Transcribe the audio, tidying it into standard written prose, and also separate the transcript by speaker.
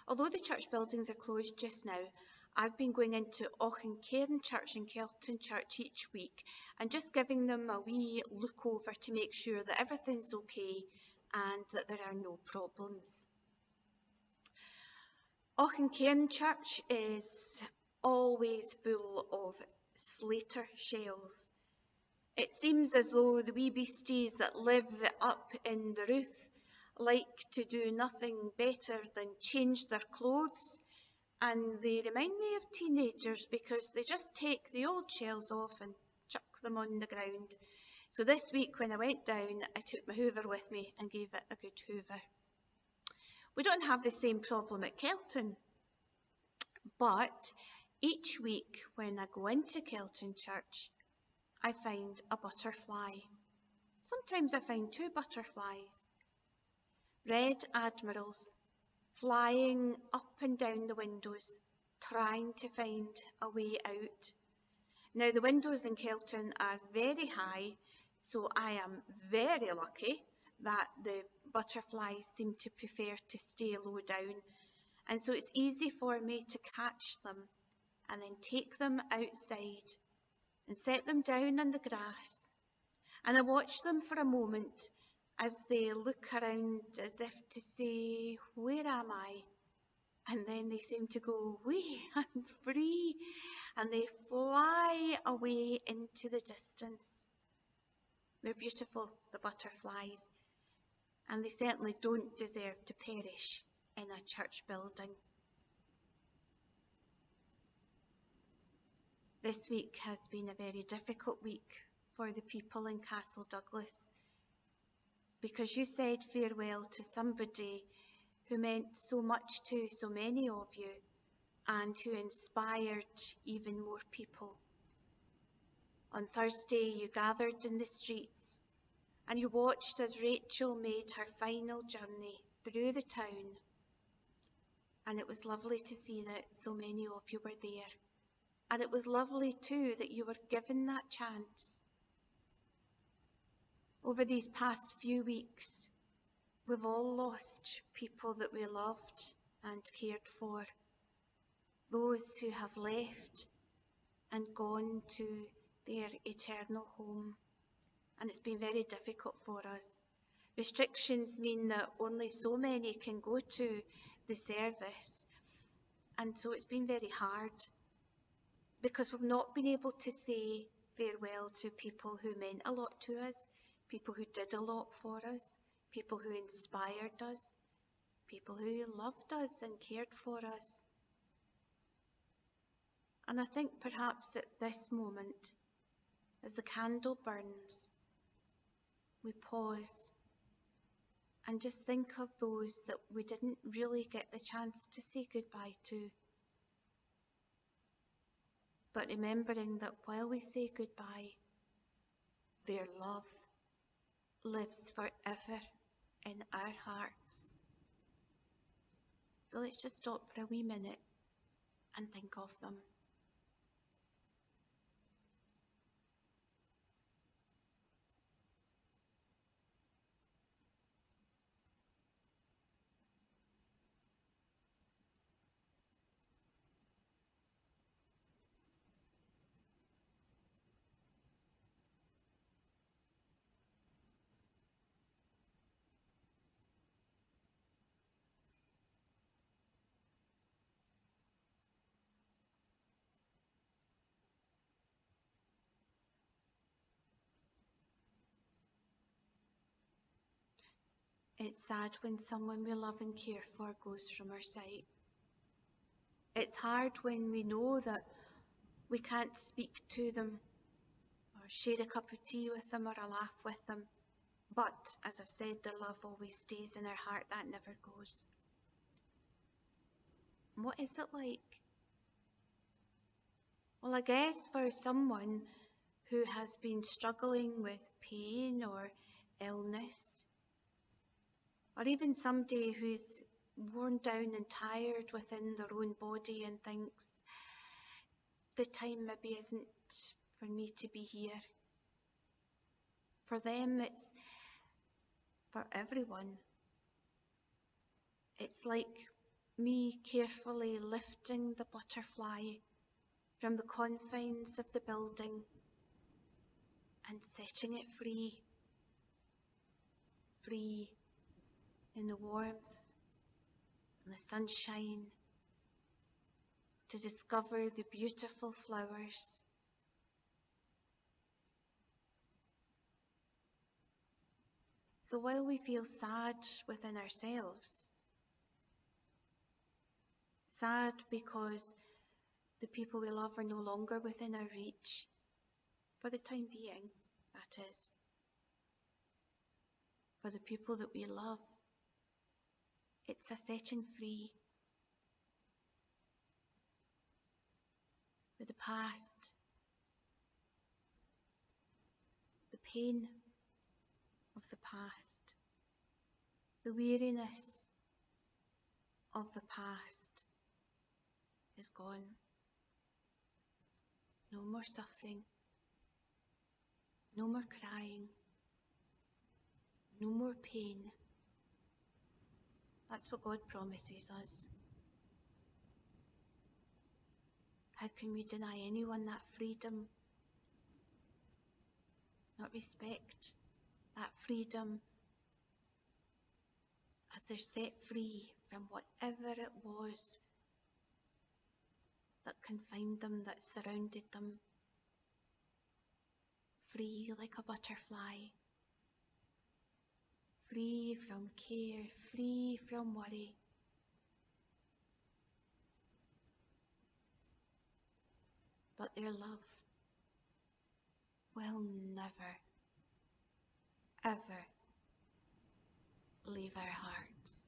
Speaker 1: Although the church buildings are closed just now, I've been going into Auchencairn Church and Kelton Church each week and just giving them a wee look over to make sure that everything's okay and that there are no problems. Auchencairn Church is always full of slater shells. It seems as though the wee beasties that live up in the roof like to do nothing better than change their clothes, and they remind me of teenagers because they just take the old shells off and chuck them on the ground. So this week when I went down, I took my hoover with me and gave it a good hoover. We don't have the same problem at Kelton, but each week when I go into Kelton Church, I find a butterfly. Sometimes I find 2 butterflies. Red admirals flying up and down the windows, trying to find a way out. Now, the windows in Kelton are very high, so I am very lucky that the butterflies seem to prefer to stay low down, and so it's easy for me to catch them and then take them outside and set them down on the grass. And I watch them for a moment as they look around as if to say, where am I? And then they seem to go, wee, I'm free. And they fly away into the distance. They're beautiful, the butterflies. And they certainly don't deserve to perish in a church building. This week has been a very difficult week for the people in Castle Douglas, because you said farewell to somebody who meant so much to so many of you and who inspired even more people. On Thursday, you gathered in the streets and you watched as Rachel made her final journey through the town. And it was lovely to see that so many of you were there. And it was lovely too that you were given that chance. Over these past few weeks, we've all lost people that we loved and cared for. Those who have left and gone to their eternal home. And it's been very difficult for us. Restrictions mean that only so many can go to the service. And so it's been very hard because we've not been able to say farewell to people who meant a lot to us, people who did a lot for us, people who inspired us, people who loved us and cared for us. And I think perhaps at this moment, as the candle burns, we pause and just think of those that we didn't really get the chance to say goodbye to. But remembering that while we say goodbye, their love lives forever in our hearts. So let's just stop for a wee minute and think of them. It's sad when someone we love and care for goes from our sight. It's hard when we know that we can't speak to them or share a cup of tea with them or a laugh with them. But, as I've said, their love always stays in our heart. That never goes. What is it like? Well, I guess for someone who has been struggling with pain or illness, or even somebody who's worn down and tired within their own body and thinks, the time maybe isn't for me to be here. For them, it's for everyone. It's like me carefully lifting the butterfly from the confines of the building and setting it free, free in the warmth and the sunshine to discover the beautiful flowers. So while we feel sad within ourselves, sad because the people we love are no longer within our reach, for the time being, that is, for the people that we love, it's a setting free. For the past, the pain of the past, the weariness of the past is gone. No more suffering, no more crying, no more pain. That's what God promises us. How can we deny anyone that freedom? Not respect that freedom as they're set free from whatever it was that confined them, that surrounded them. Free like a butterfly. Free from care, free from worry. But their love will never, ever leave our hearts.